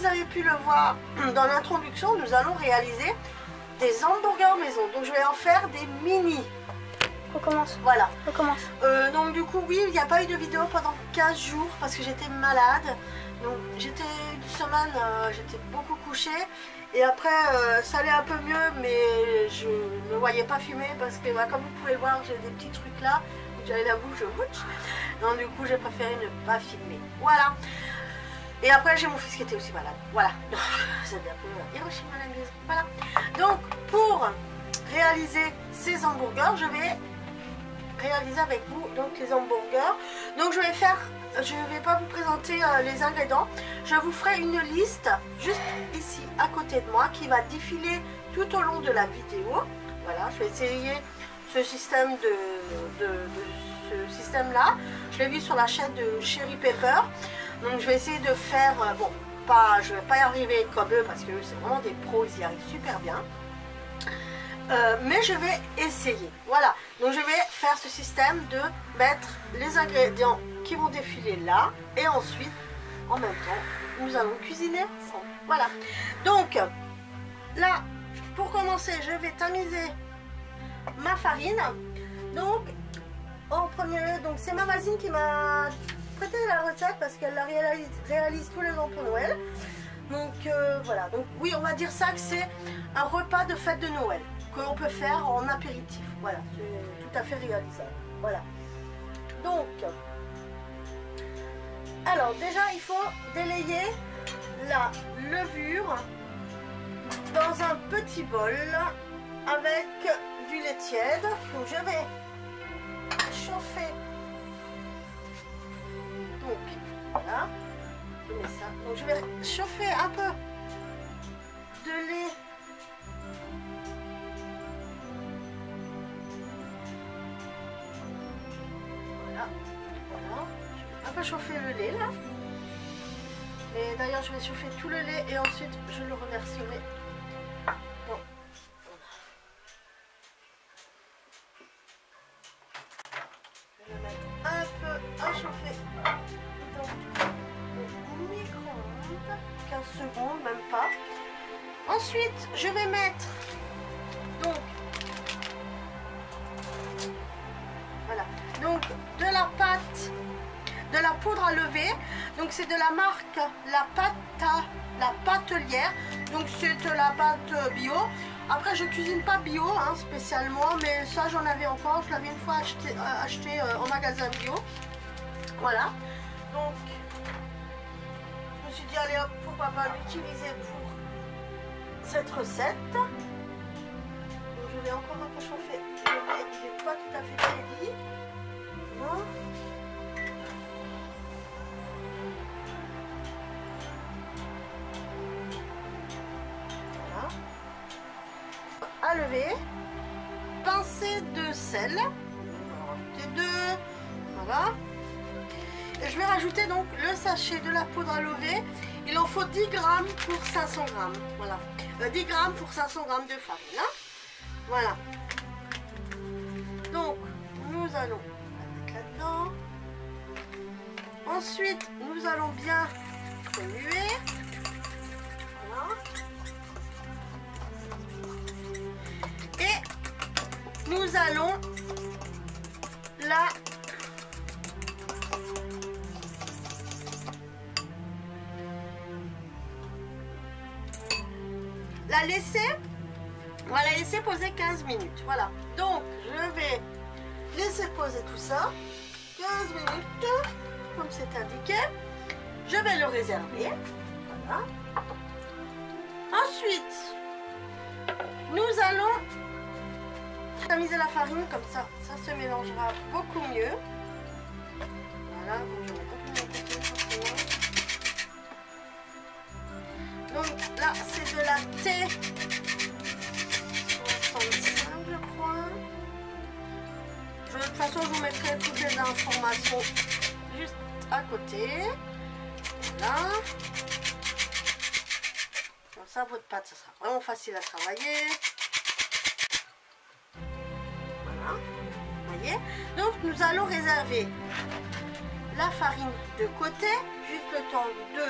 vous avez pu le voir dans l'introduction, nous allons réaliser des hamburgers maison. Donc je vais en faire des mini. Recommence. Voilà. Recommence. Donc du coup, oui, il n'y a pas eu de vidéo pendant 15 jours parce que j'étais malade. Donc j'étais une semaine, j'étais beaucoup couchée. Et après, ça allait un peu mieux, mais je ne me voyais pas fumer parce que, bah, comme vous pouvez le voir, j'ai des petits trucs là. J'avais la bouche bouche. Donc du coup, j'ai préféré ne pas filmer. Voilà. Et après, j'ai mon fils qui était aussi malade. Voilà. Donc, c'est un peu Hiroshima à la maison. Voilà. Donc, pour réaliser ces hamburgers, je vais réaliser avec vous donc les hamburgers. Donc, je ne vais pas vous présenter les ingrédients. Je vous ferai une liste juste ici à côté de moi qui va défiler tout au long de la vidéo. Voilà. Je vais essayer ce système ce système-là. Je l'ai vu sur la chaîne de Cherry Pepper. Donc je vais essayer de faire, bon, je vais pas y arriver comme eux parce que c'est vraiment des pros, ils y arrivent super bien. Mais je vais essayer. Voilà, donc je vais faire ce système de mettre les ingrédients qui vont défiler là. Et ensuite, en même temps, nous allons cuisiner ensemble. Voilà, donc là, pour commencer, je vais tamiser ma farine. Donc, en premier lieu, donc c'est ma voisine qui m'a prêté la recette parce qu'elle la réalise tous les ans pour Noël. Donc voilà, donc oui, on va dire ça que c'est un repas de fête de Noël que l'on peut faire en apéritif. Voilà, c'est tout à fait réalisable. Voilà. Donc, alors déjà, il faut délayer la levure dans un petit bol avec du lait tiède. Donc je vais chauffer. Donc voilà, je mets ça. Donc je vais chauffer un peu de lait. Voilà, voilà. Je vais un peu chauffer le lait là. Et d'ailleurs je vais chauffer tout le lait et ensuite je le reverserai. Bon. Un peu à chauffer dans le micro-ondes, 15 secondes, même pas. Ensuite, je vais mettre donc voilà, donc de la pâte, de la poudre à lever. Donc c'est de la marque la Pâtelière. Donc c'est de la pâte bio. Après, je cuisine pas bio hein, spécialement, mais ça j'en avais encore. Je l'avais une fois acheté en magasin bio. Voilà. Donc, je me suis dit, allez hop, pourquoi pas l'utiliser pour cette recette. Donc, je vais encore un peu chauffer le lait. Il n'est pas tout à fait tiédi. Voilà. À lever, pincée de sel, voilà. Et je vais rajouter donc le sachet de la poudre à lever. Il en faut 10 grammes pour 500 grammes, voilà. 10 grammes pour 500 grammes de farine, hein. Voilà. Donc nous allons la mettre là-dedans. Ensuite nous allons bien remuer, voilà. Nous allons la laisser, on va la laisser poser 15 minutes. Voilà. Donc, je vais laisser poser tout ça 15 minutes, comme c'est indiqué. Je vais le réserver. Voilà. Ensuite, nous allons tamiser la farine comme ça se mélangera beaucoup mieux. Voilà, donc je mets beaucoup de côté forcément. Donc là c'est de la thé 65 je crois. De toute façon je vous mettrai toutes les informations juste à côté. Voilà. Comme ça votre pâte ça sera vraiment facile à travailler. Voyez, donc nous allons réserver la farine de côté, juste le temps de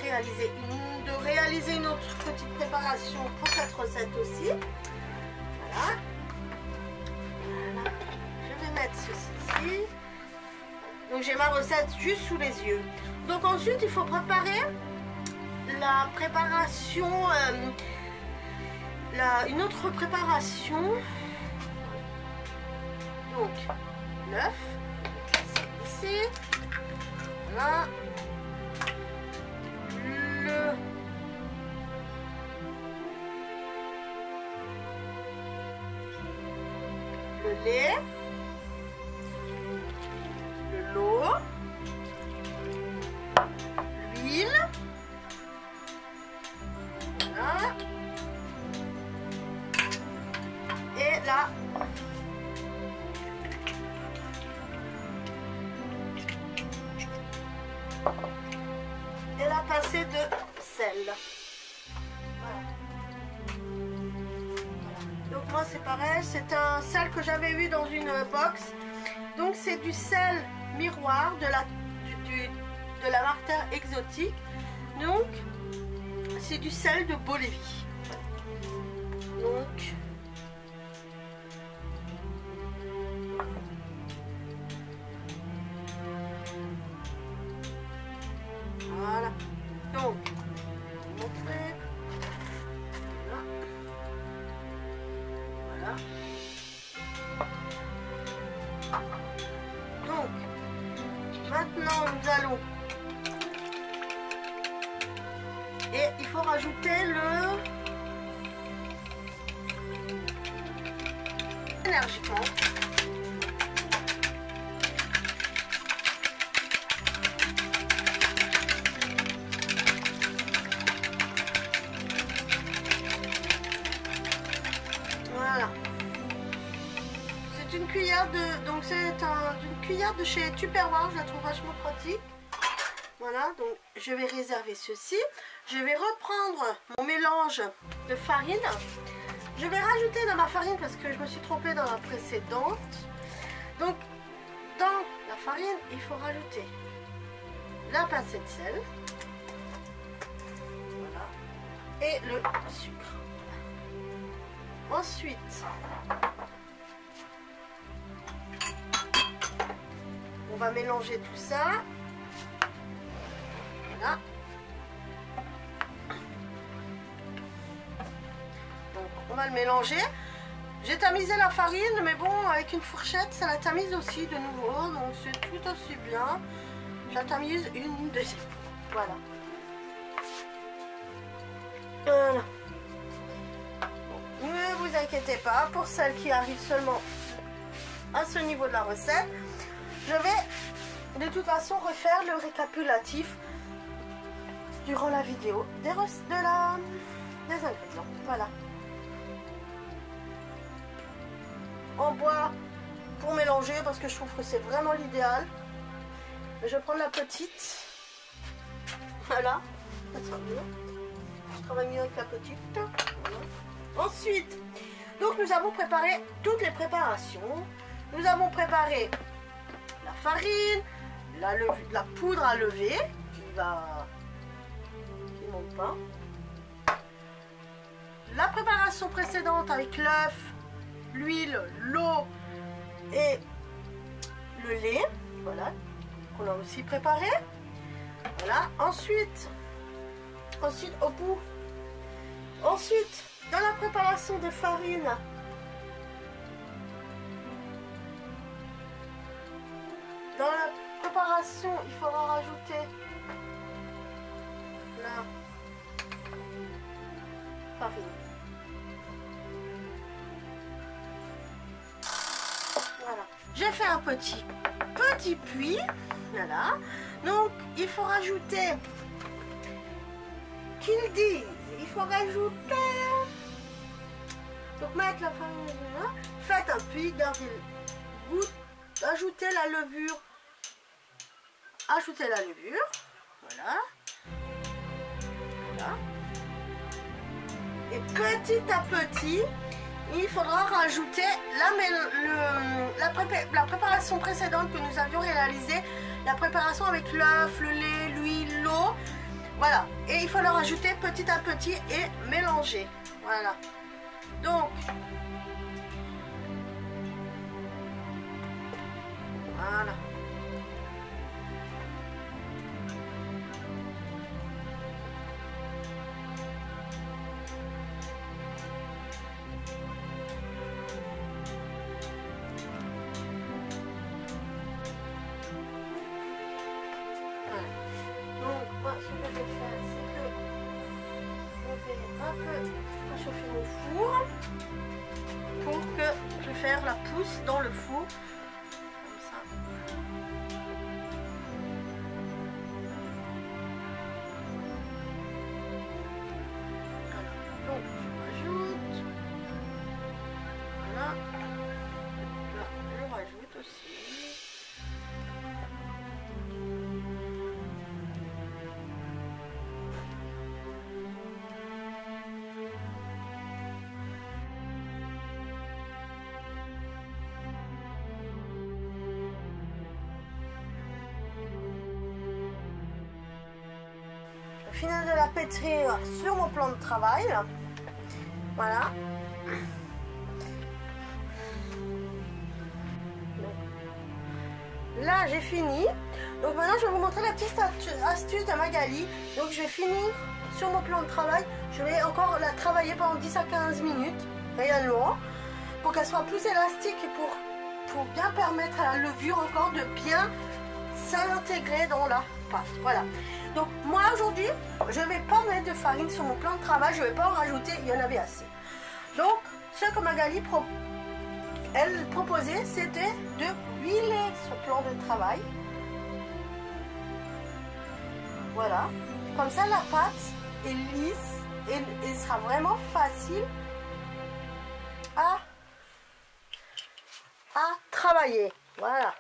réaliser une autre petite préparation pour cette recette aussi. Voilà. Voilà. Je vais mettre ceci ici. Donc j'ai ma recette juste sous les yeux. Donc ensuite il faut préparer la préparation, une autre préparation. Donc l'œuf, ici, voilà, le lait, l'eau, l'huile, voilà, et là pincée de sel. Voilà. Donc moi c'est pareil, c'est un sel que j'avais vu dans une box. Donc c'est du sel miroir de la marque exotique. Donc c'est du sel de Bolivie. Donc voilà. Donc, je vais vous montrer. Voilà. Voilà. Donc, maintenant nous allons. Et il faut rajouter le énergiquement. C'est une cuillère de, donc c'est une cuillère de chez Tupperware, je la trouve vachement pratique. Voilà, donc je vais réserver ceci. Je vais reprendre mon mélange de farine. Je vais rajouter dans ma farine parce que je me suis trompée dans la précédente. Donc dans la farine, il faut rajouter la pincée de sel. Voilà. Et le sucre. Ensuite, on va mélanger tout ça. Voilà. Donc, on va le mélanger. J'ai tamisé la farine, mais bon, avec une fourchette, ça la tamise aussi de nouveau. Donc, c'est tout aussi bien. Je la tamise une deuxième. Voilà. Voilà. Ne vous inquiétez pas, pour celles qui arrivent seulement à ce niveau de la recette, je vais de toute façon refaire le récapitulatif durant la vidéo des ingrédients. Voilà. En bois pour mélanger parce que je trouve que c'est vraiment l'idéal. Je vais prendre la petite. Voilà. Ça sera mieux. Je travaille mieux avec la petite. Voilà. Ensuite, donc nous avons préparé toutes les préparations. Nous avons préparé la farine, la poudre à lever qui monte pas. La préparation précédente avec l'œuf, l'huile, l'eau et le lait, voilà, qu'on a aussi préparé. Voilà. Ensuite au bout. Ensuite, dans la préparation des farines, il faudra rajouter la farine. Voilà. J'ai fait un petit puits. Voilà. Donc, il faut rajouter, qu'ils disent, il faut rajouter. Donc mettre la farine, faites un puits, gardez le goût, ajoutez la levure, voilà, voilà. Et petit à petit, il faudra rajouter la préparation précédente que nous avions réalisée, la préparation avec l'œuf, le lait, l'huile, l'eau. Voilà, et il faut le rajouter petit à petit et mélanger. Voilà. Donc, voilà. Moi, ce que je vais faire, c'est que je vais un peu réchauffer mon four pour que je vais faire la pousse dans le four. Comme ça. Voilà. Donc, je rajoute. Voilà. Là, je rajoute aussi. Finale de la pétrir sur mon plan de travail. Voilà. Là j'ai fini. Donc maintenant je vais vous montrer la petite astuce de Magali. Donc je vais finir sur mon plan de travail. Je vais encore la travailler pendant 10 à 15 minutes réellement pour qu'elle soit plus élastique et pour bien permettre à la levure encore de bien s'intégrer dans la pâte. Voilà. Donc moi aujourd'hui, je ne vais pas mettre de farine sur mon plan de travail, je ne vais pas en rajouter, il y en avait assez. Donc ce que Magali elle proposait, c'était de huiler son plan de travail. Voilà, comme ça la pâte est lisse et sera vraiment facile à travailler. Voilà.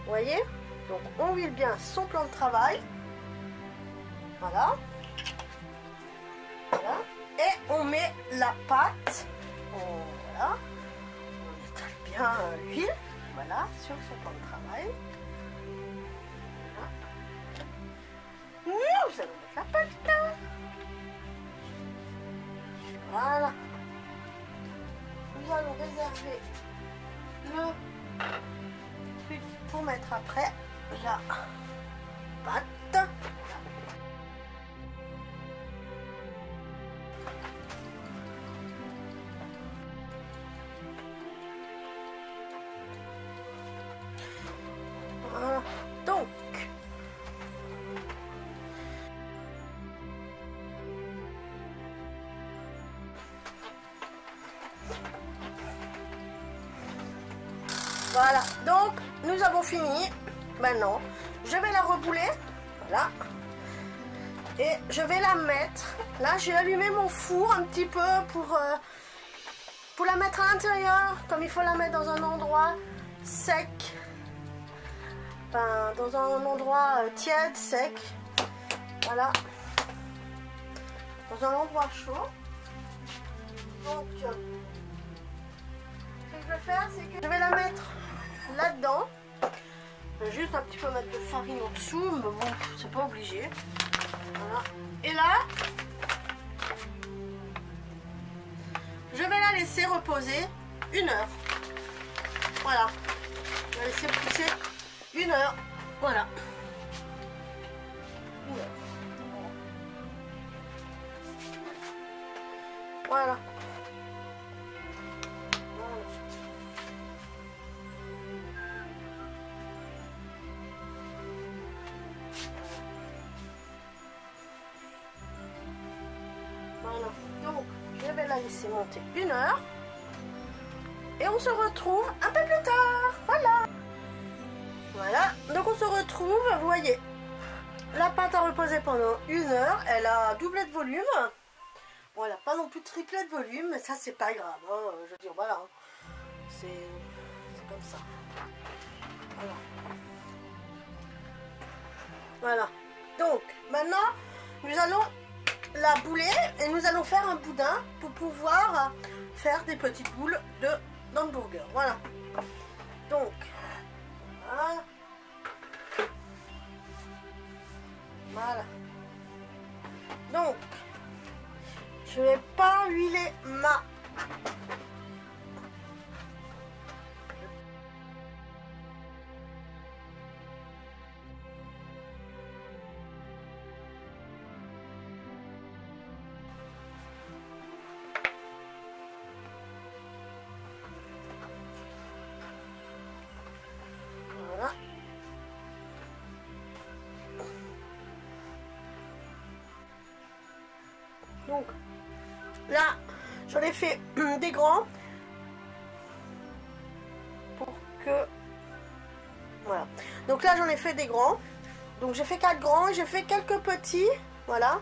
Vous voyez? Donc on huile bien son plan de travail. Voilà. Voilà. Et on met la pâte. Voilà. On étale bien l'huile. Voilà, sur son plan de travail. Voilà. Nous allons mettre la pâte. Voilà. Nous allons réserver le truc pour mettre après la pâte. Voilà. Donc voilà, donc nous avons fini. Maintenant, je vais la rebouler. Voilà. Et je vais la mettre. Là, j'ai allumé mon four un petit peu pour la mettre à l'intérieur. Comme il faut la mettre dans un endroit sec. Enfin, dans un endroit tiède, sec. Voilà. Dans un endroit chaud. Donc, ce que je vais faire, c'est que je vais la mettre là-dedans. Juste un petit peu mettre de farine en dessous, mais bon, c'est pas obligé. Voilà. Et là, je vais la laisser reposer 1 heure. Voilà. Je vais la laisser pousser 1 heure. Voilà. 1 heure. Voilà. Voilà, donc je vais la laisser monter 1 heure et on se retrouve un peu plus tard. Voilà. Voilà, donc on se retrouve, vous voyez, la pâte a reposé pendant 1 heure, elle a doublé de volume. Bon, elle n'a pas non plus triplé de volume, mais ça c'est pas grave, hein. Je veux dire, voilà, hein. C'est comme ça. Voilà. Voilà, donc maintenant nous allons la bouler et nous allons faire un boudin pour pouvoir faire des petites boules d'hamburger. Voilà. Donc, voilà. Voilà. Donc, je vais pas huiler ma... Voilà. Donc, là, j'en ai fait des grands pour que... Voilà. Donc là, j'en ai fait des grands. Donc j'ai fait 4 grands et j'ai fait quelques petits. Voilà.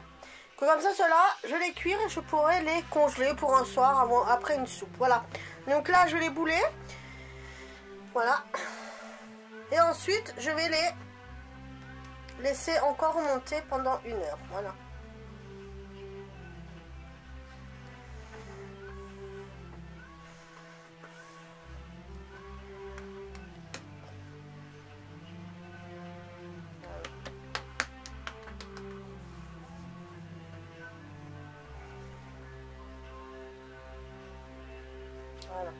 Comme ça, ceux-là, je les cuire et je pourrai les congeler pour un soir avant, après une soupe. Voilà. Donc là, je vais les bouler. Voilà. Et ensuite, je vais les laisser encore remonter pendant 1 heure. Voilà. Voilà.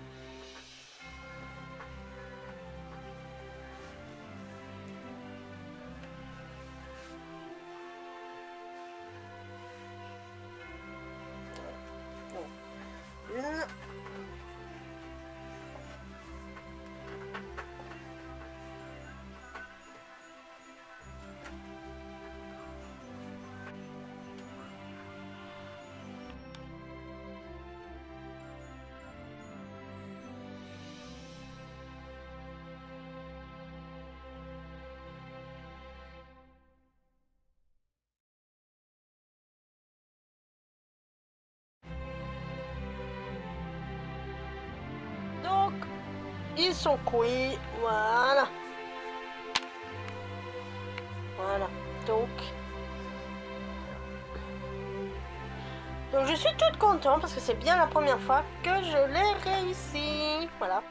Une. Donc, ils sont cuits. Voilà. Voilà. Donc, je suis toute contente parce que c'est bien la première fois que je l'ai réussi. Voilà.